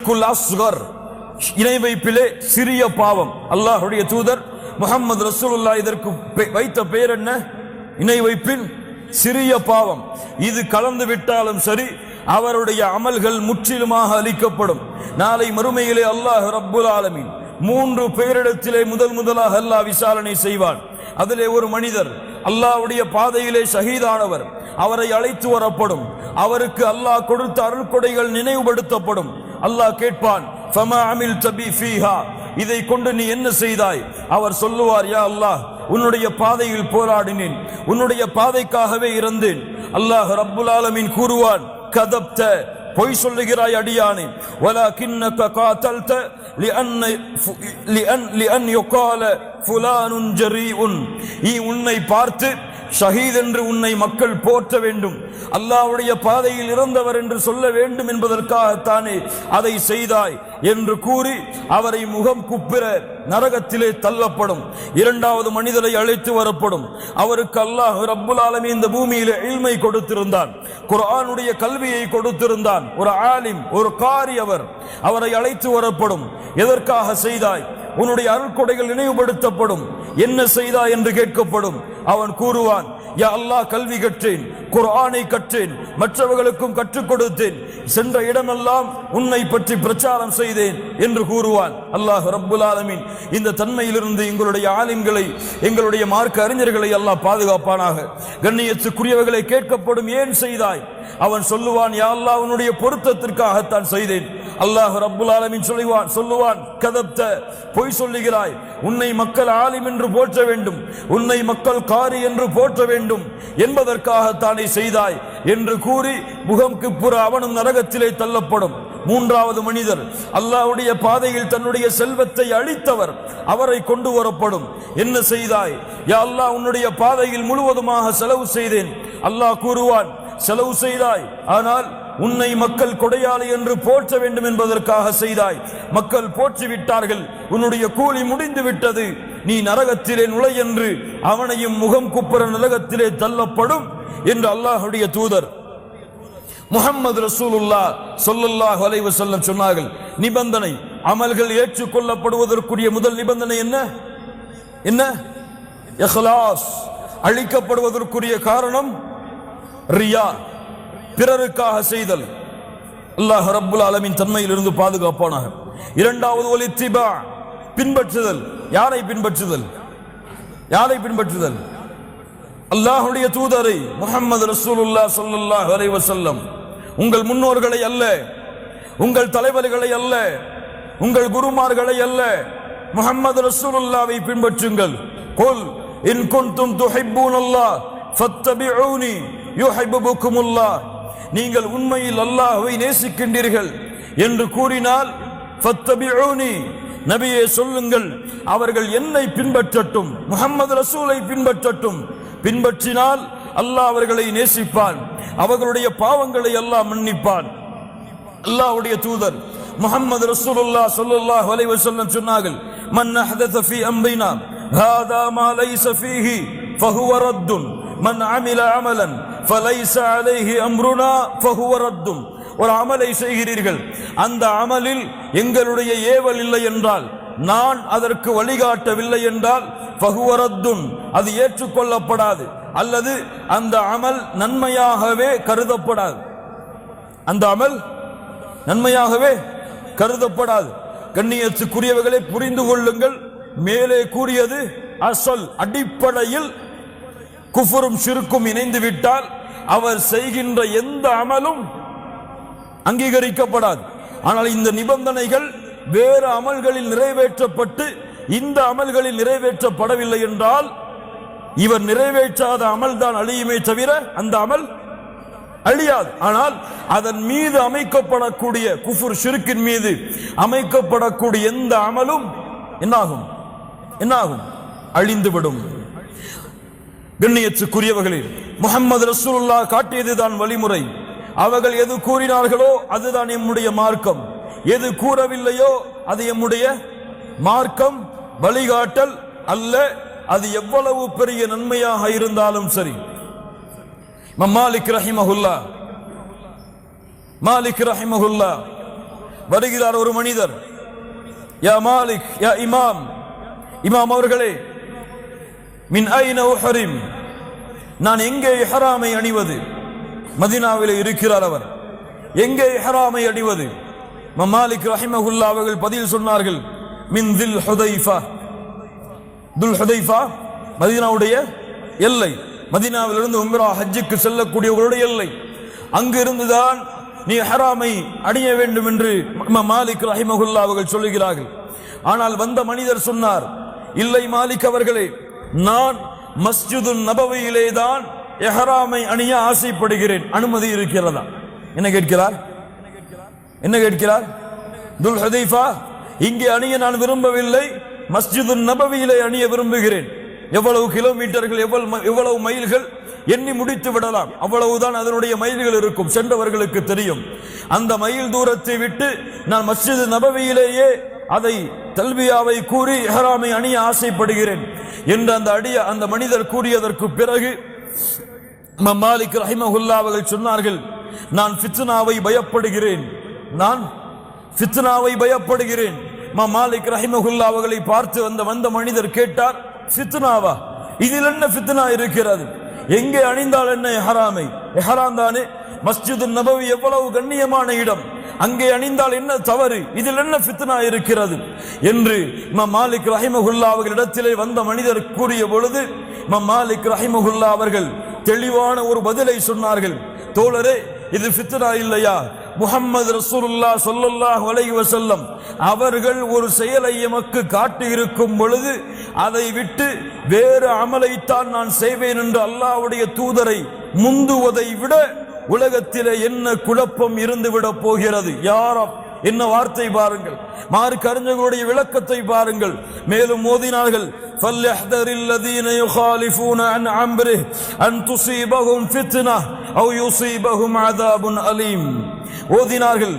அஷ்ஷிர்குல் அஸ்கர், இணை வைப்பிலே சிறிய பாவம். அல்லாஹ்வுடைய தூதர் முஹம்மது ரசூலுல்லாஹ் இதற்கு வைத்த பெயர் என்ன? இணை வைப்பின் சிறிய பாவம். இது கலந்து விட்டாலும் சரி, அவருடைய அமல்கள் முற்றிலுமாக அளிக்கப்படும். நாளை மறுமையிலே அல்லாஹ் ரப்புல் ஆலமீன் 3 பேரிடத்திலே முதலாக அல்லாஹ் விசாரணை செய்வான். அதிலே ஒரு மனிதர் அல்லாஹ்வுடைய பாதையிலே ஷஹீதானவர், அவரை அழைத்து வரப்படும். அவருக்கு அல்லாஹ் கொடுத்த அருள்கொடைகள் நினைவுபடுத்தப்படும். அல்லாஹ் கேட்பான், ஃபமா அமில்த பி ஃபீஹா, இதை கொண்டு நீ என்ன செய்தாய்? அவர் சொல்லுவார், யா அல்லாஹ், உன்னுடைய பாதையில் போராடினேன், உன்னுடைய பாதைக்காகவே இருந்தேன். அல்லாஹ் ரப்புல் ஆலமீன் கூறுவான், கதப்த, பொய் சொல்லுகிறாய் அடியானே, வலகின்னக காதல்த லிஅன் யுகால ஃபுலானுன் ஜரீஉன், உன்னை பார்த்து ஷஹீத் என்று உன்னை மக்கள் போற்ற வேண்டும், அல்லாஹ்வுடைய பாதையில் இறந்தவர் என்று சொல்ல வேண்டும் என்பதற்காகத்தானே அதை செய்தாய் என்று கூறி அவரை முகம் குப்பிர நரகத்திலே தள்ளப்படும். 2வது மனிதரை அழைத்து வரப்படும். அவருக்கு அல்லாஹ் ரப்புல் ஆலமீன் இந்த பூமியிலே இல்மை கொடுத்திருந்தான், குர்ஆனுடைய கல்வியை கொடுத்திருந்தான். ஒரு ஆலிம், ஒரு காரி. அவரை அழைத்து வரப்படும். எதற்காக செய்தாய்? உன்னுடைய அருள்கொடைகள் நினைவுபடுத்தப்படும். என்ன செய்தாய் என்று கேட்கப்படும். அவன் கூறுவான், யா அல்லாஹ், கல்வி கற்றேன், குர்ஆனை கற்றேன், மற்றவர்களுக்கும் கற்றுக் கொடுத்தேன், சென்ற இடமெல்லாம் உன்னை பற்றி பிரச்சாரம் செய்தேன் என்று கூறுவான். அல்லாஹ் ரப்புல் ஆலமீன் இந்த தன்மையிலிருந்து எங்களுடைய ஆலிம்களை, எங்களுடைய மார்க்க அறிஞர்களை அல்லாஹ் பாதுகாப்பானாக. கண்ணியத்துக்குரியவர்களை கேட்கப்படும், ஏன் செய்தாய்? அவன் சொல்லுவான், யா அல்லாஹ், உன்னுடைய பொருத்தத்திற்காகத்தான் செய்தேன். அல்லாஹ் ரப்புல் ஆலமீன் சொல்லுவான், கதப்த, பொய் சொல்லுகிறாய், உன்னை மக்கள் ஆலிம் என்று போற்ற வேண்டும், உன்னை மக்கள் காரி என்று போற்ற வேண்டும் என்பதற்காகத்தானே செய்தாய் என்று கூறி முகம் கிப்புற அவனும் நரகத்திலே தள்ளப்படும். 3வது மனிதர் அல்லாஹ்வுடைய பாதையில் தன்னுடைய செல்வத்தை அளித்தவர், அவரை கொண்டு வரப்படும். என்ன செய்தாய்? யா அல்லாஹ், உன்னுடைய பாதையில் முழுவதுமாக செலவு செய்தேன். அல்லாஹ் கூறுவான், செலவு செய்தாய், ஆனால் உன்னை மக்கள் கொடையாளி என்று போற்ற வேண்டும் என்பதற்காக செய்தாய். மக்கள் போற்றிவிட்டார்கள், உன்னுடைய கூலி முடிந்து விட்டது, நீ நரகத்திலே நுழை என்று அவனையும் முகம் குப்புற நரகத்திலே தள்ளப்படும் என்று அல்லாஹ்வுடைய தூதர் முஹம்மது ரசூலுல்லாஹ் ஸல்லல்லாஹு அலைஹி வஸல்லம் சொன்னார்கள். நிபந்தனை, அமல்கள் ஏற்றுக்கொள்ளப்படுவதற்குரிய முதல் நிபந்தனை என்ன? இஹ்லாஸ். அழிக்கப்படுவதற்குரிய காரணம் ரியா, பிறருக்காக செய்தல். அல்லாஹ் ரப்புல் ஆலமீன் தன்மையிலிருந்து பாதுகாப்பானாக. 2வது வலித்திபா, பின்பற்றுதல். யாரை பின்பற்றுதல்? அல்லாஹ்வுடைய தூதரை முஹம்மது ரசூலுல்லாஹ் ஸல்லல்லாஹு அலைஹி வஸல்லம். உங்கள் முன்னோர்களை அல்ல, உங்கள் தலைவர்களை அல்ல, உங்கள் குருமார்களை அல்ல, முஹம்மது ரசூலுல்லாஹ்வை பின்பற்றுங்கள். குல் இன் குன்தும் துஹிப்பூனல்லாஹ் ஃபத்தபிஊனி யுஹிப்புகுமுல்லாஹ், நீங்கள் உண்மையில் அல்லாஹ்வை நேசிக்கின்றீர்கள் என்று கூறினால், ஃபத்தபிஊனி, நபியே சொல்லுங்கள், அவர்கள் என்னை பின்பற்றட்டும், முஹம்மது ரசூலை பின்பற்றட்டும். பின்பற்றினால் அல்லாஹ் அவர்களை நேசிப்பான், அவர்களுடைய பாவங்களை அல்லாஹ் மன்னிப்பான். அல்லாஹ்வுடைய தூதர் முஹம்மது ரசூலுல்லாஹ் ஸல்லல்லாஹு அலைஹி வஸல்லம் சொன்னார்கள், மன் அஹ்தஸ ஃபீ அம்ரினா ஹாதா மா லைஸ ஃபீஹி ஃபஹுவ ரத்துன் மன் அமில அமலன் ஃபலைஸ அலைஹி அம்ருனா ஃபஹுவ ரத்துன். ஒரு அமலை செய்கிறீர்கள், அந்த அமலில் எங்களுடைய ஏவல் இல்லை என்றால், நான் அதற்கு வழிகாட்டவில்லை என்றால், ஃபஹுவ ரத்துன், அது ஏற்றுக்கொள்ளப்படாது, அல்லது அந்த அமல் நன்மையாகவே கருதப்படாது. அந்த அமல் நன்மையாகவே கருதப்படாது. கண்ணியத்துக்குரியவர்களை புரிந்து கொள்ளுங்கள். மேலே கூறியது அசல், அடிப்படையில் குஃபரும் ஷிர்க்கும் இணைந்து விட்டால் அவர் செய்கின்ற எந்த அமலும் அங்கீகரிக்கப்படாது. ஆனால் இந்த நிபந்தனைகள் வேறு அமல்களில் நிறைவேற்றப்பட்டு இந்த அமல்களில் நிறைவேற்றப்படவில்லை என்றால், இவர் நிறைவேற்றாத அமல் தான் அழியுமே தவிர அந்த அமல் அழியாது. ஆனால் அதன் மீது அமைக்கப்படக்கூடிய குஃபுர் ஷிர்கின் மீது அமைக்கப்படக்கூடிய எந்த அமலும் என்னாகும்? அழிந்துவிடும். கண்ணியத்துக்குரியவர்களே, முஹம்மது ரசூலுல்லாஹ் காட்டியதுதான் வழிமுறை. அவர்கள் எது கூறினார்களோ அதுதான் எம்முடைய மார்க்கம், எது கூறவில்லையோ அது எம்முடைய மார்க்கம் வழிகாட்டல் அல்ல. அது எவ்வளவு பெரிய நன்மையாக இருந்தாலும் சரி. மாலிக் ரஹிமஹுல்லாஹ் வருகிறார் ஒரு மனிதர். யா மாலிக் யா இமாம், இமாம் அவர்களே, மின் ஐன உஹரிம், நான் எங்கே இஹ்ராமை அணிவது? மதீனாவிலே இருக்கிறார் அவர். எங்கே இஹ்ராமை அணிவது? மாலிக் ரஹிமஹுல்லாஹ் அவர்கள் பதில் சொன்னார்கள், மின் தில் ஹுதைஃபா. துல் ஹுதைஃபா மதீனாவுடைய எல்லை, மதீனாவிலிருந்து உம்ரா ஹஜ்ஜுக்கு செல்லக்கூடியவர்களுடைய எல்லை. அங்கு இருந்துதான் நீ இஹ்ராமை அணிய வேண்டும் என்று மாலிக் ரஹிமஹுல்லாஹ் அவர்கள் சொல்லுகிறார்கள். ஆனால் வந்த மனிதர் சொன்னார், இல்லை மாலிக் அவர்களே, நான் மஸ்ஜிது நபவியிலே தான் இஹ்ராமை அணிய ஆசைப்படுகிறேன், அனுமதி இருக்கிறதா? என்ன கேட்கிறார்? என்ன கேட்கிறார்? துல் ஹுதைஃபா, இங்கே அணிய நான் விரும்பவில்லை, மஸ்ஜிது நபவியிலே அணிய விரும்புகிறேன். எவ்வளவு கிலோமீட்டர்கள், எவ்வளவு மைல்கள் எண்ணி முடித்து விடலாம், அவ்வளவுதான் அதனுடைய மைல்கள் இருக்கும், சென்றவர்களுக்கு தெரியும். அந்த மைல் தூரத்தை விட்டு நான் மஸ்ஜிது நபவியிலேயே அதை தல்பியாவை கூறி இஹ்ராமை அணிய ஆசைப்படுகிறேன் என்று அந்த மனிதர் கூறியதற்கு பிறகு மாலிக் ரஹிமஹுல்லாஹ் அவர்கள் சொன்னார்கள், நான் ஃபித்னாவை பயப்படுகிறேன், நான் ஃபித்னாவை பயப்படுகிறேன். மாலிக் ரஹிமஹுல்லாஹ் அவர்களை பார்த்து வந்த மனிதர் கேட்டார், ஃபித்னாவா? இதில் என்ன ஃபித்னா இருக்கிறது? எங்கே அணிந்தால் என்ன இஹ்ராமை? இஹ்ராம் தானே. மஸ்ஜிது நபவி எவ்வளவு கண்ணியமான இடம், அங்கே அணிந்தால் என்ன தவறு? இதில் என்ன ஃபித்னா இருக்கிறது என்று மாலிக் ரஹிமஹுல்லாஹ் அவர்களிடத்திலே வந்த மனிதர் கூறிய பொழுது மாலிக் ரஹிமஹுல்லாஹ் அவர்கள் தெளிவான ஒரு பதிலை சொன்னார்கள். தோழரே, இது ஃபித்னா இல்லையா? முஹம்மது ரசூலுல்லாஹ் ஸல்லல்லாஹு அலைஹி வஸல்லம் அவர்கள் ஒரு செயலை எமக்கு காட்டி இருக்கும் பொழுது அதை விட்டு வேறு அமலைத்தான் நான் செய்வேன் என்று அல்லாஹ்வுடைய தூதரை முந்துவதை விட உலகத்திலே என்ன குழப்பம் இருந்துவிட போகிறது? யாரும் என்ன வார்த்தை பாருங்கள், மார்க்க அறிஞர்களுடைய விளக்கத்தை பாருங்கள். மேலும் ஓதினார்கள், ஃபல்யஹ்தரில் லதீன யுகாலிஃபூன அன் அம்ரிஹ் அன் துஸீபஹும் ஃபித்னா அவ் யுஸீபஹும் அஸாபுன் அலீம். ஓதினார்கள்,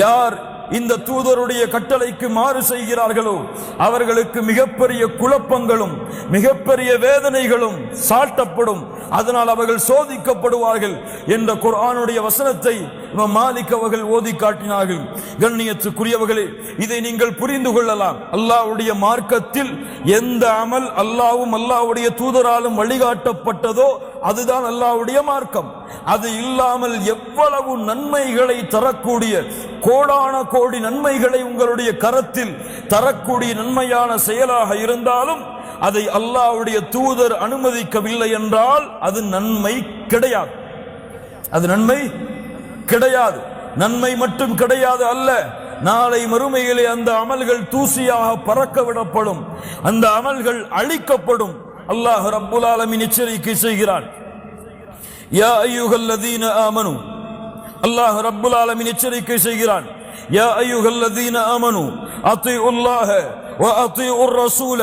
யார் இந்த தூதருடைய கட்டளைக்கு மாறு செய்கிறார்களோ அவர்களுக்கு மிகப்பெரிய குழப்பங்களும் மிகப்பெரிய வேதனைகளும் சாட்டப்படும், அதனால் அவர்கள் சோதிக்கப்படுவார்கள் என்ற குர்ஆனுடைய வசனத்தை மாலிக் அவர்கள் ஓதி காட்டினார்கள். கண்ணியத்துக்குரியவர்களே, இதை நீங்கள் புரிந்து கொள்ளலாம். அல்லாஹ்வுடைய மார்க்கத்தில் எந்த அமல் அல்லாஹ்வும் அல்லாஹ்வுடைய தூதராலும் வழிகாட்டப்பட்டதோ அதுதான் அல்லாஹ்வுடைய மார்க்கம். அது இல்லாமல் எவ்வளவு நன்மைகளை தரக்கூடிய, கோடான கோடி நன்மைகளை உங்களுடைய கரத்தில் தரக்கூடிய நன்மையான செயலாக இருந்தாலும் அதை அல்லாஹ்வுடைய தூதர் அனுமதிக்கவில்லை என்றால் அது நன்மை கிடையாது. அது நன்மை கிடையாது. நன்மை மட்டும் கிடையாது அல்ல, நாளை மறுமையிலே அந்த அமல்கள் தூசியாக பறக்க விடப்படும், அந்த அமல்கள் அழிக்கப்படும். அல்லாஹ் ரப்புல் ஆலமீன் எச்சரிக்கை செய்கிறான். யா அய்யுஹல்லதீன ஆமனு, அல்லாஹ் ரப்புல் ஆலமீன் எச்சரிக்கை செய்கிறான். யா அய்யுஹல்லதீன ஆமனு அத்தீஉல்லாஹ வ அத்தீஉர் ரசூல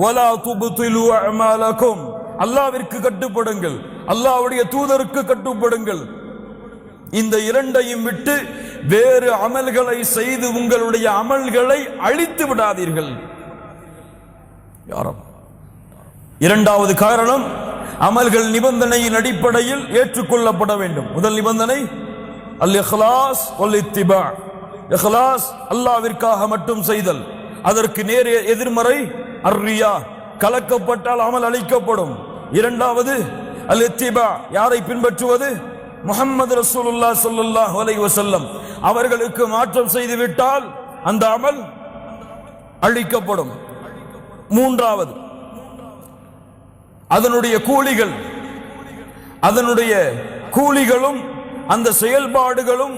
வலா துப்திலு அமாலக்கும். அல்லாஹ்விற்கு கட்டுப்படுங்கள், அல்லாஹ்வுடைய தூதருக்கு கட்டுப்படுங்கள். இந்த இரண்டையும் விட்டு வேறு அமல்களை செய்து உங்களுடைய அமல்களை அழித்து விடாதீர்கள். யாரும் இரண்டாவது காரணம், அமல்கள் நிபந்தனையின் அடிப்படையில் ஏற்றுக்கொள்ளப்பட வேண்டும். முதல் நிபந்தனை அல் இஹ்லாஸ் வல் இத்திபா. இஹ்லாஸ், அல்லாஹ்விற்காக மட்டும் செய்தல். அதற்கு நேர் எதிர்மறை அர்ரியா, கலக்கப்பட்டால் அமல் அழிக்கப்படும். இரண்டாவது அல் இத்திபா, யாரை பின்பற்றுவது? முஹம்மது ரசூலுல்லாஹ் ஸல்லல்லாஹு அலைஹி வஸல்லம் அவர்களுக்கு மாற்றம் செய்து விட்டால் அந்த அமல் அழிக்கப்படும். மூன்றாவது, அதனுடைய கூலிகளும் அந்த செயல்பாடுகளும்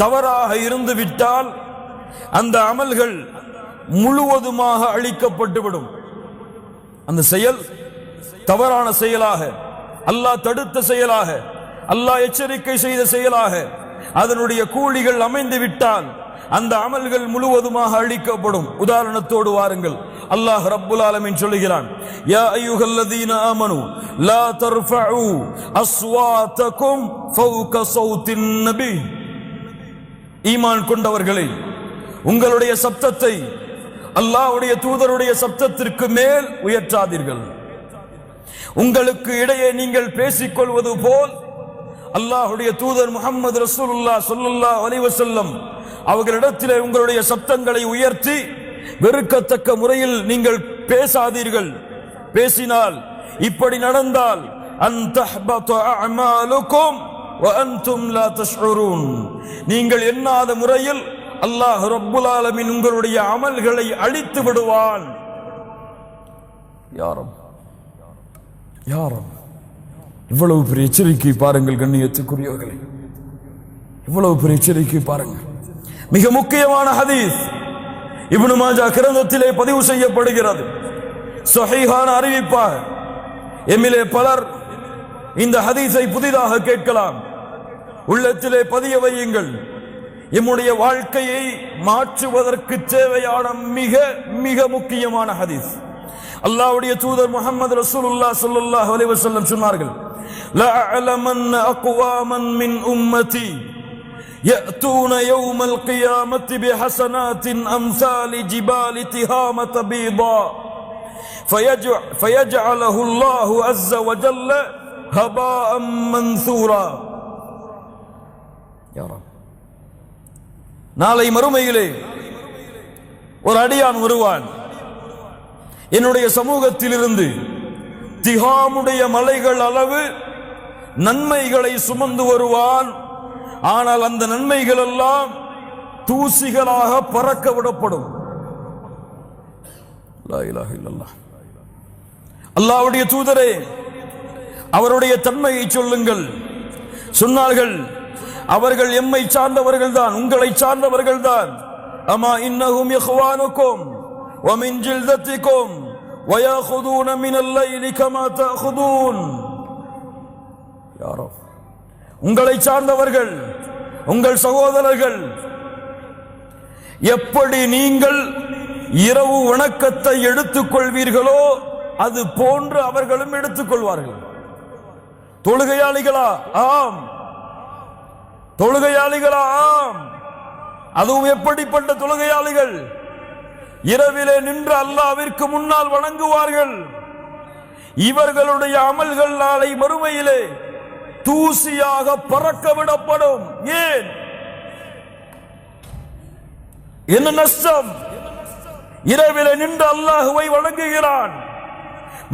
தவறாக இருந்து விட்டால் அந்த அமல்கள் முழுவதுமாக அழிக்கப்பட்டுவிடும். அந்த செயல் தவறான செயலாக, அல்லாஹ் தடுத்த செயலாக, அல்லாஹ் எச்சரிக்கை செய்த செயலாக அதனுடைய கூலிகள் அமைந்து விட்டால் அந்த அமல்கள் முழுவதுமாக அழிக்கப்படும். உதாரணத்தோடு வாருங்கள். அல்லாஹ் ரப்புல் ஆலமீன் சொல்லுகிறான், யா அய்யுஹல்லதீன ஆமனு லா தர்ஃபஉ அஸ்வாதகும் ஃபௌக ஸௌத்தின் நபி. ஈமான் கொண்டவர்களே, உங்களுடைய சப்தத்தை அல்லாஹ்வுடைய தூதருடைய சப்தத்திற்கு மேல் உயர்த்தாதீர்கள். உங்களுக்கு இடையே நீங்கள் பேசிக்கொள்வது போல் அல்லாஹ்வுடைய தூதர் முஹம்மது ரசூலுல்லாஹ் ஸல்லல்லாஹு அலைஹி வஸல்லம் அவர்களிடத்திலே உங்களுடைய சப்தங்களை உயர்த்தி வெறுக்கத்தக்க முறையில் நீங்கள் பேசாதீர்கள். பேசினால், இப்படி நடந்தால் அன் தஹ்பத அஅமாலுக்கும் வ அன்தும் லா தஷ்உரூன், நீங்கள் எண்ணாத முறையில் அல்லாஹ் ரப்புல் ஆலமீன் உங்களுடைய அமல்களை அழித்து விடுவான். யாரும் இவ்வளவு பெரிய எச்சரிக்கை பாருங்கள் கண்ணியத்துக்குரியவர்களே, இவ்வளவு பெரிய எச்சரிக்கை பாருங்கள். மிக முக்கியமான ஹதீஸ் இப்னு மாஜா கிரந்தத்திலே பதிவு செய்யப்படுகிறது. ஸஹீஹான அறிவிப்பாக எம்மிலே பலர் இந்த ஹதீஸை புதிதாக கேட்கலாம். உள்ளத்திலே பதிய வையுங்கள். எம்முடைய வாழ்க்கையை மாற்றுவதற்கு தேவையான மிக மிக முக்கியமான ஹதீஸ். அல்லாஹ்வுடைய தூதர் முஹம்மது ரசூலுல்லாஹ் ஸல்லல்லாஹு அலைஹி வஸல்லம் சொன்னார்கள், லா அலமன் அக்வாமன் மின் உம்மதி يأتون يوم القيامة بحسنات أمثال جبال تهامة بيضاء فيجعله الله عز وجل هباء منثورا. يا رب, நாளை மறுமையிலே ஒரு அடியான் வருவான். என்னுடைய சமூகத்திலிருந்து திஹாமுடைய மலைகள் அளவு நன்மைகளை சுமந்து வருவான். ஆனால் அந்த நன்மைகள் எல்லாம் தூசிகளாக பறக்க விடப்படும். லா இலாஹ இல்லல்லாஹ். அல்லாஹ்வுடைய தூதரே, அவருடைய தன்மையை சொல்லுங்கள். சொன்னார்கள், அவர்கள் எம்மை சார்ந்தவர்கள் தான், உங்களை சார்ந்தவர்கள் தான். அமா இன்னஹும் இஹ்வானுக்கும் வ மின் ஜில்தத்திக்கும் வ யாخذூன மினல் லைலி கமா தஅخذூன். யா ரப், உங்களை சார்ந்தவர்கள், உங்கள் சகோதரர்கள். எப்படி நீங்கள் இரவு வணக்கத்தை எடுத்துக் கொள்வீர்களோ அது போன்று அவர்களும் எடுத்துக் கொள்வார்கள். தொழுகையாளிகளா? ஆம். தொழுகையாளிகளா? ஆம். அதுவும் எப்படிப்பட்ட தொழுகையாளிகள்? இரவிலே நின்று அல்லாஹ்விற்கு முன்னால் வணங்குவார்கள். இவர்களுடைய அமல்கள் நாளை மறுமையிலே தூசியாக பறக்க விடப்படும். ஏன்? என்ன நஷ்டம்? இரவிலே நின்று அல்லாஹ்வை வணங்குகிறான்.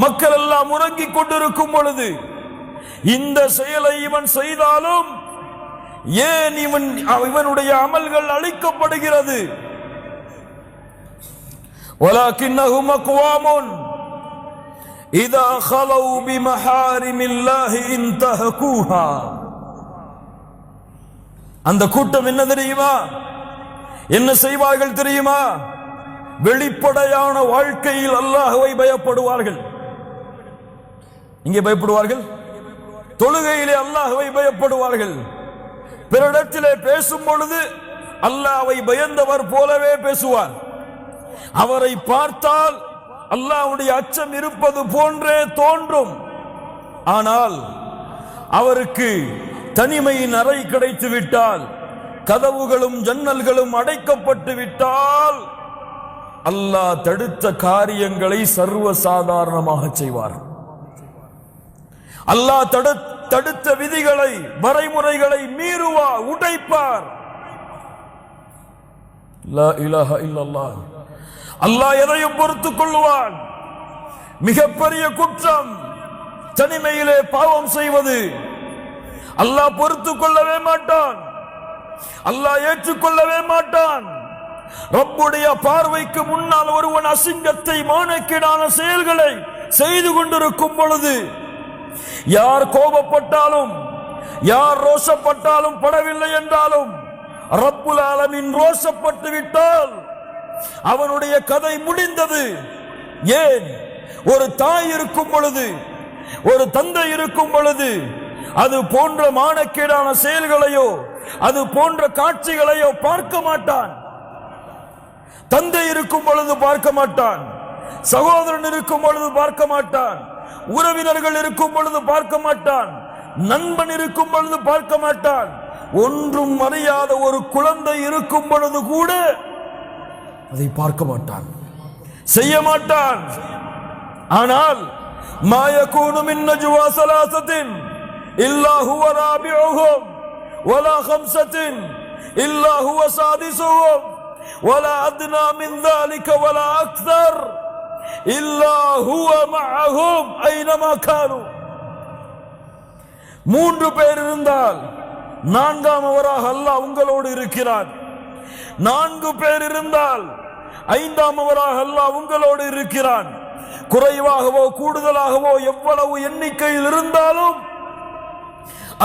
மக்கள் எல்லாம் உறங்கிக் கொண்டிருக்கும் பொழுது இந்த செயலை இவன் செய்தாலும் ஏன் இவனுடைய அமல்கள் அழிக்கப்படுகிறது? வலாக்கின்னஹும் அக்வாமுன் இதா خلوا بمحارم الله انتهكوها. அந்த கூட்டம் என்ன தெரியுமா? என்ன செய்வார்கள் தெரியுமா? வெளிப்படையான வாழ்க்கையில் அல்லாஹ்வை பயப்படுவார்கள். இங்கே பயப்படுவார்கள், தொழுகையிலே அல்லாஹ்வை பயப்படுவார்கள். பிறரிடத்திலே பேசும் பொழுது அல்லாஹ்வை பயந்தவர் போலவே பேசுவார். அவரை பார்த்தால் அல்லாஹ்வுடைய அச்சம் இருப்பது போன்றே தோன்றும். ஆனால் அவருக்கு தனிமையின் அறை கிடைத்து விட்டால், கதவுகளும் ஜன்னல்களும் அடைக்கப்பட்டு விட்டால் அல்லாஹ் தடுத்த காரியங்களை சர்வ சாதாரணமாக செய்வார். அல்லாஹ் தடுத்த விதிகளை, வரைமுறைகளை மீறுவார், உடைப்பார். லா இலாஹ இல்லல்லாஹ். அல்லாஹ் எதையும் பொறுத்துக் கொள்வான். மிகப்பெரிய குற்றம் தனிமையிலே பாவம் செய்வது. அல்லாஹ் பொறுத்துக் கொள்ளவே மாட்டான். அல்லாஹ் ஏற்றுக்கொள்ளவே மாட்டான். ரப்புடைய பார்வைக்கு முன்னால் ஒருவன் அசிங்கத்தை, மானக்கேடான செயல்களை செய்து கொண்டிருக்கும் பொழுது யார் கோபப்பட்டாலும், யார் ரோஷப்பட்டாலும், படவில்லை என்றாலும் ரப்புல் ஆலமீன் ரோஷப்பட்டு விட்டால் அவனுடைய கதை முடிந்தது. ஏன்? ஒரு தாய் இருக்கும் பொழுது, ஒரு தந்தை இருக்கும் பொழுது அது போன்ற மானக்கேடான செயல்களையோ அது போன்ற காட்சிகளையோ பார்க்க மாட்டான். தந்தை இருக்கும் பொழுது பார்க்க மாட்டான், சகோதரன் இருக்கும் பொழுது பார்க்க மாட்டான், உறவினர்கள் இருக்கும் பொழுது பார்க்க மாட்டான், நண்பன் இருக்கும் பொழுது பார்க்க மாட்டான். ஒன்றும் அறியாத ஒரு குழந்தை இருக்கும் பொழுது கூட அதை பார்க்க மாட்டான், செய்ய மாட்டான். ஆனால் மா யகூனு மின் நஜ்வா ஸலாஸத்தின் இல்லா ஹுவ ராபிஉஹும் வலா ஹம்ஸத்தின் إلا هو سادسهم ولا أدنى من ذلك ولا أكثر إلا هو معهم أينما كانوا. 3 பேர் இருந்தால் 4ஆமவராக அல்லாஹ் உங்களோடு இருக்கிறான். 4 பேர் இருந்தால் 5ஆமவராக அல்லாஹ் உங்களோடு இருக்கிறான். குறைவாகவோ கூடுதலாகவோ எவ்வளவு எண்ணிக்கையில் இருந்தாலும்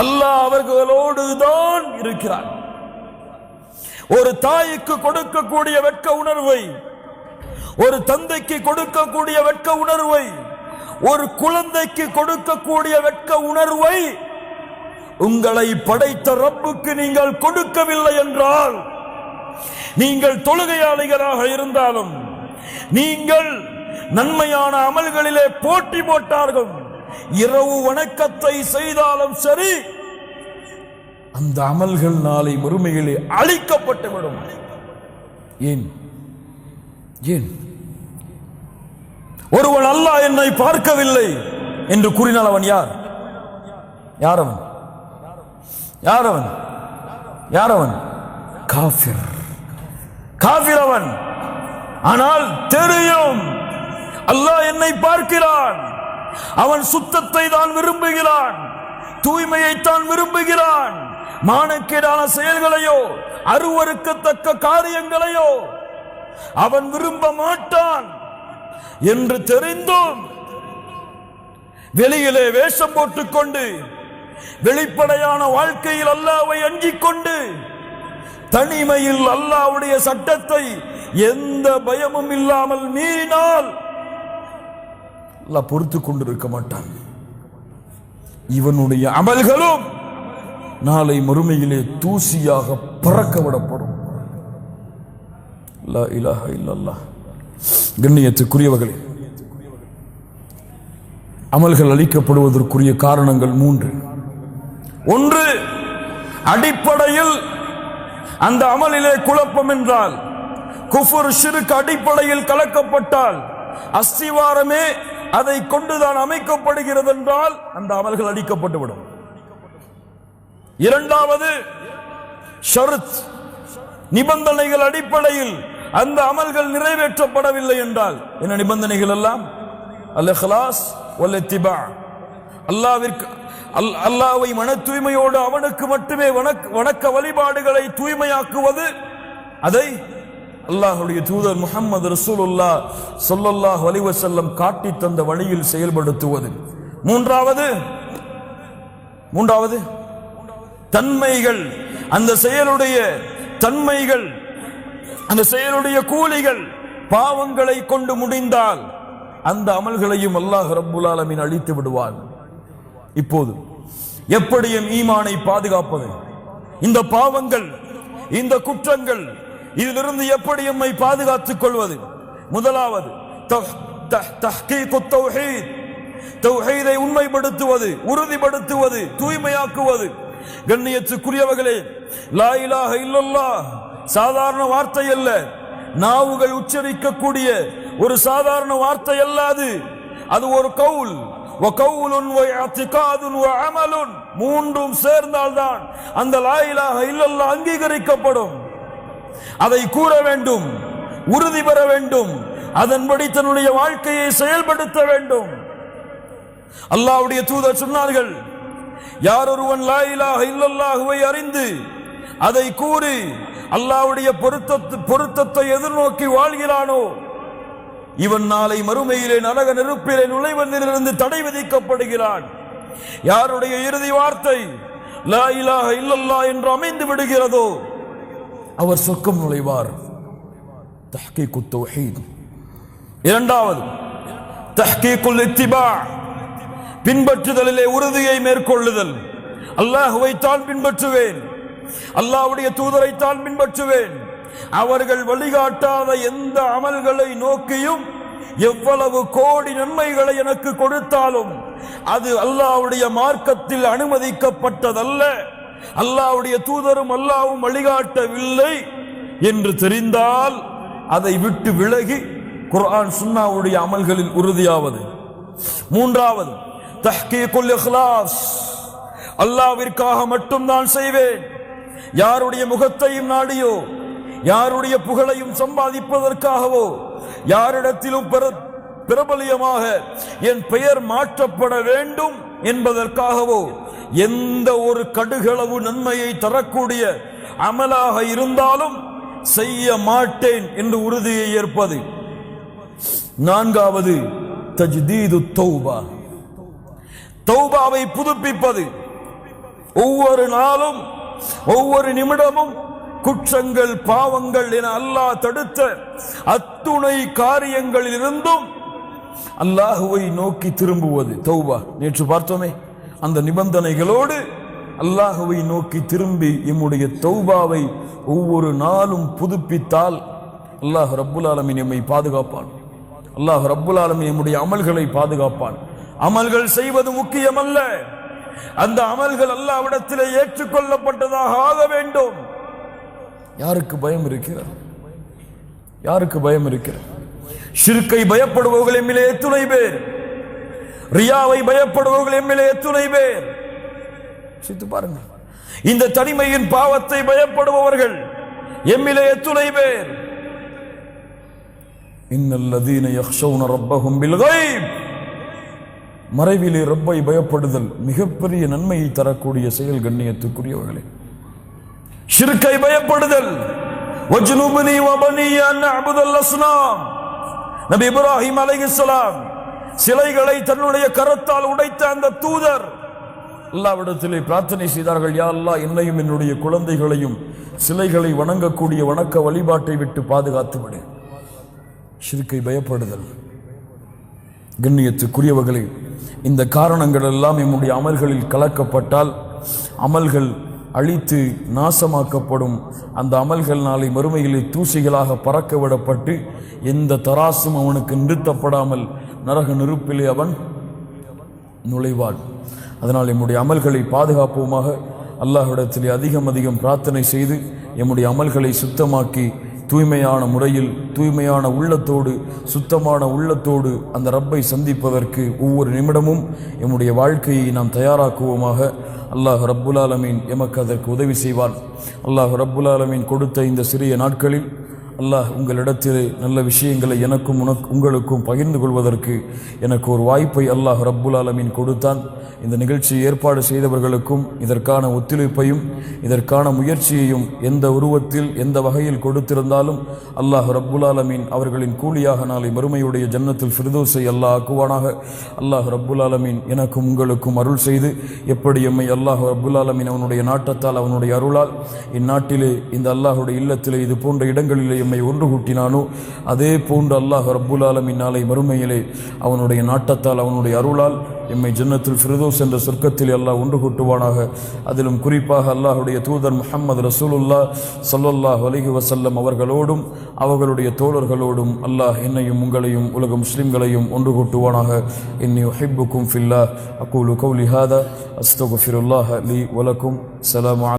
அல்லாஹ் அவர்களோடு தான் இருக்கிறான். ஒரு தாய்க்கு கொடுக்கக்கூடிய வெட்க உணர்வை, ஒரு தந்தைக்கு கொடுக்கக்கூடிய வெட்க உணர்வை, ஒரு குழந்தைக்கு கொடுக்கக்கூடிய வெட்க உணர்வை உங்களை படைத்த ரப்புக்கு நீங்கள் கொடுக்கவில்லை என்றால், நீங்கள் தொழுகையாளிகளாக இருந்தாலும், நீங்கள் நன்மையான அமல்களிலே போட்டி போட்டார்கள், இரவு வணக்கத்தை செய்தாலும் சரி, அந்த அமல்கள் நாளை மறுமையிலே அழிக்கப்பட்டுவிடும். ஏன் ஏன் ஒருவன் அல்லாஹ் என்னை பார்க்கவில்லை என்று கூறினால் அவன் யார்? யாரவன்? யாரவன்? யாரவன்? காஃபிர். காஃபிர் அவன். ஆனால் தெரியும் அல்லாஹ் என்னை பார்க்கிறான். அவன் சுத்தத்தை தான் விரும்புகிறான், தூய்மையை தான் விரும்புகிறான். மானக்கேடான செயல்களையோ அருவருக்கத்தக்க காரியங்களையோ அவன் விரும்ப மாட்டான் என்று தெரிந்தும் வெளியிலே வேஷம் போட்டுக்கொண்டு வெளிப்படையான வாழ்க்கையில் அல்லாஹ்வை அஞ்சிக் கொண்டு தனிமையில் அல்லாஹ்வுடைய சட்டத்தை எந்த பயமும் இல்லாமல் மீறினால் அல்லாஹ் பொறுத்து கொண்டிருக்க மாட்டான். இவனுடைய அமல்களும் நாளை மறுமையிலே தூசியாக பறக்க விடப்படும். லா இலாஹ இல்லல்லாஹ். கண்ணியத்துக்குரியவர்களே, அமல்கள் அளிக்கப்படுவதற்குரிய காரணங்கள் 3. 1, அடிப்படையில் அந்த அமலிலே குழப்பம் என்றால், குஃபர் ஷிர்க் அடிப்படையில் கலக்கப்பட்டால், அஸ்திவாரமே அதை கொண்டுதான் அமைக்கப்படுகிறது என்றால் அந்த அமல்கள் அளிக்கப்பட்டுவிடும். 2வது, ஷர்த் நிபந்தனைகள் அடிப்படையில் அந்த அமல்கள் நிறைவேற்றப்படவில்லை என்றால், என்ன நிபந்தனைகள் எல்லாம்? அல் இக்லாஸ் வல் இத்திபா. அல்லாஹ்வை மன தூய்மையோடு அவனுக்கு மட்டுமே வணக்க வழிபாடுகளை தூய்மையாக்குவது, அதை அல்லாஹ்வுடைய தூதர் முஹம்மது ரசூலுல்லாஹ் ஸல்லல்லாஹு அலைஹி வஸல்லம் காட்டி தந்த வழியில் செயல்படுத்துவது. 3வது தன்மைகள், அந்த செயலுடைய தன்மைகள், அந்த செயலுடைய கூலிகள் பாவங்களை கொண்டு முடிந்தால் அந்த அமல்களையும் அல்லாஹ் ரப்புல் ஆலமீன் அழித்து விடுவான். இப்போது எப்படியும் ஈமானை பாதுகாப்பது, இந்த பாவங்கள், இந்த குற்றங்கள், இதிலிருந்து எப்படி எம்மை பாதுகாத்துக் கொள்வது? முதலாவது தஹ்கீகுத் தௌஹீத், தௌஹீதை உண்மைப்படுத்துவது, உறுதிப்படுத்துவது, தூய்மையாக்குவது. கண்ணியத்துக்குரியவர்களே, லா இலாஹ இல்லல்லாஹ் சாதாரண வார்த்தை அல்ல, நாவுகள் உச்சரிக்கக்கூடிய ஒரு சாதாரண வார்த்தை அல்லாது, அது ஒரு கவுல், வகவுலுன் வஇஅதிகாதுன் வஅமலுன், 3ம் சேர்ந்தால்தான் அந்த லா இலாஹ இல்லல்லாஹ் அங்கீகரிக்கப்படும். அதை கூற வேண்டும், உறுதி பெற வேண்டும், அதன்படி தன்னுடைய வாழ்க்கையை செயல்படுத்த வேண்டும். அல்லாஹ்வுடைய தூதர் சொன்னார்கள், யார் ஒருவன் லா இலாஹ இல்லல்லாஹுவை அறிந்து அதை கூறி அல்லாஹ்வுடைய பொருத்தத்தை எதிர்நோக்கி வாழ்கிறானோ, இவன் நாளை மறுமையிலே நரக நெருப்பிலே நுழைவதிலிருந்து தடை விதிக்கப்படுகிறான். யாருடைய இறுதி வார்த்தை லா இலாஹ இல்லல்லாஹ் என்று அமைந்து விடுகிறதோ அவர் சொர்க்கம் நுழைவார். தஹ்கீகுத் தௌஹீத். 2வது தஹ்கீகுல் இத்திபா, பின்பற்றுதலிலே உறுதியை மேற்கொள்ளுதல். அல்லாஹ்வை தான் பின்பற்றுவேன், அல்லாஹ்வுடைய தூதரை தான் பின்பற்றுவேன், அவர்கள் வழிகாட்டாத எந்த அமல்களை நோக்கியும் எவ்வளவு கோடி நன்மைகளை எனக்கு கொடுத்தாலும் அது அல்லாஹ்வுடைய மார்க்கத்தில் அனுமதிக்கப்பட்டதல்ல, அல்லாஹ்வுடைய தூதரும் அல்லாஹ்வும் வழிகாட்டவில்லை என்று தெரிந்தால் அதை விட்டு விலகி குர்ஆன் சுன்னாவுடைய அமல்களில் உறுதியாவது. 3வது தஹ்கீகுல் இக்லாஸ், அல்லாஹ்விற்காக மட்டும் நான் செய்வேன், யாருடைய முகத்தையும் நாடியோ யாருடைய புகழையும் சம்பாதிப்பதற்காகவோ யாரிடத்திலும் பிரபலியமாக என் பெயர் மாற்றப்பட வேண்டும் என்பதற்காகவோ எந்த ஒரு கடுகளவு நன்மையை தரக்கூடிய அமலாக இருந்தாலும் செய்ய மாட்டேன் என்று உறுதியை ஏற்பது. நான்காவது தஜ்தீது தௌபா, தௌபாவை புதுப்பிப்பது. ஒவ்வொரு நாளும் ஒவ்வொரு நிமிடமும் குற்றங்கள் பாவங்கள் என அல்லாஹ் தடுத்த அத்துணை காரியங்களில் இருந்தும் அல்லாஹுவை நோக்கி திரும்புவது தௌபா. நேற்று பார்த்தோமே, அந்த நிபந்தனைகளோடு அல்லாஹுவை நோக்கி திரும்பி எம்முடைய தௌபாவை ஒவ்வொரு நாளும் புதுப்பித்தால் அல்லாஹ் ரப்புல் ஆலமீன் எம்மை பாதுகாப்பான். அல்லாஹ் ரப்புல் ஆலமீன் எம்முடைய அமல்களை பாதுகாப்பான். அமல்கள் செய்வது முக்கியமல்ல, அந்த அமல்கள் அல்லாஹ்விடத்திலே ஏற்றுக்கொள்ளப்பட்டதாக ஆக வேண்டும். யாருக்கு பயம் இருக்கிறது? யாருக்கு பயம் இருக்கிறது? ஷிர்கை பயப்படுபவர்கள் எம்மிலே எத்துணை பேர், ரியாவை பயப்படுபவர்கள் எம்மிலே எத்துணை பேர். சித்து பாருங்கள், இந்த தனிமையின் பாவத்தை பயப்படுபவர்கள் எம்மிலே எத்துணை பேர். இன்னல்லதீன யக்ஷௌன ரப்பஹும் பில் கைப், மறைவிலே ரப்பை பயப்படுதல் மிகப்பெரிய நன்மையை தரக்கூடிய செயல். கண்ணியத்துக்குரியவர்களே, ஷிர்கை பயப்படுதல். வஜ்னுப்னி வபனிய அன் அஅ்புதல் அஸ்னாம், நபி இப்ராஹிம் அலைஹிஸ்ஸலாம் சிலைகளை தன்னுடைய கரத்தால் உடைத்த அந்த தூதர் அல்லாஹ்விடத்திலே பிரார்த்தனை செய்தார்கள், யா அல்லாஹ், என்னையும் என்னுடைய குழந்தைகளையும் சிலைகளை வணங்கக்கூடிய வணக்க வழிபாட்டை விட்டு பாதுகாத்து விடு. ஷிர்கை பயப்படுதல். கண்ணியத்துக்குரியவர்களே, இந்த காரணங்கள் எல்லாம் நம்முடைய அமல்களில் கலக்கப்பட்டால் அமல்கள் அழித்து நாசமாக்கப்படும். அந்த அமல்கள் நாளை மறுமையிலே தூசிகளாக பறக்க விடப்பட்டு எந்த தராசும் அவனுக்கு நிறுத்தப்படாமல் நரக நெருப்பிலே அவன் நுழைவான். அதனால் நம்முடைய அமல்களை பாதுகாப்போமாக. அல்லாஹ்விடத்திலே அதிகம் அதிகம் பிரார்த்தனை செய்து நம்முடைய அமல்களை சுத்தமாக்கி தூய்மையான முறையில் தூய்மையான உள்ளத்தோடு சுத்தமான உள்ளத்தோடு அந்த ரப்பை சந்திப்பதற்கு ஒவ்வொரு நிமிடமும் நம்முடைய வாழ்க்கையை நாம் தயாராக்குவோமாக. அல்லாஹ் ரப்புல் ஆலமீன் எமக்கு அதற்கு உதவி செய்வான். அல்லாஹ் ரப்புல் ஆலமீன் கொடுத்த இந்த சிறிய நாட்களில் அல்லாஹ் உங்களிடத்திலே நல்ல விஷயங்களை எனக்கும் உங்களுக்கும் பகிர்ந்து கொள்வதற்கு எனக்கு ஒரு வாய்ப்பை அல்லாஹ் ரப்புல் ஆலமீன் கொடுத்தான். இந்த நிகழ்ச்சியை ஏற்பாடு செய்தவர்களுக்கும் இதற்கான ஒத்துழைப்பையும் இதற்கான முயற்சியையும் எந்த உருவத்தில் எந்த வகையில் கொடுத்திருந்தாலும் அல்லாஹ் ரப்புல் ஆலமீன் அவர்களின் கூலியாக நாளை மறுமையுடைய ஜன்னத்துல் ஃபிர்தௌஸை அல்லாஹ் ஆக்குவானாக. அல்லாஹ் ரப்புல் ஆலமீன் எனக்கும் உங்களுக்கும் அருள் செய்து எப்படி எம்மை அல்லாஹ் ரப்புல் ஆலமீன் அவனுடைய நாட்டத்தால் அவனுடைய அருளால் இந்நாட்டிலே இந்த அல்லாஹுடைய இல்லத்திலே இது போன்ற இடங்களிலே எம்மை ஒன்று கூட்டினானோ அதே போன்று அல்லாஹ் ரப்புல் ஆலமீன் நாளை மறுமையிலே அவனுடைய நாட்டத்தால் அவனுடைய அருளால் எம்மை ஜன்னத்துல் ஃபிர்தௌஸ் என்ற சொர்க்கத்தில் அல்லாஹ் ஒன்று கூட்டுவானாக. அதிலும் குறிப்பாக அல்லாஹுடைய தூதர் முஹம்மது ரசூலுல்லாஹ் ஸல்லல்லாஹு அலைஹி வஸல்லம் அவர்களோடும் அவர்களுடைய தோழர்களோடும் அல்லாஹ் என்னையும் உங்களையும் உலக முஸ்லிம்களையும் ஒன்று கூட்டுவானாக. இன்னி உஹிப்புக்கும் ஃபில்லாஹ். அகூலு கௌலி ஹாதா அஸ்தக்ஃபிருல்லாஹ லீ வலக்கும். ஸலாமு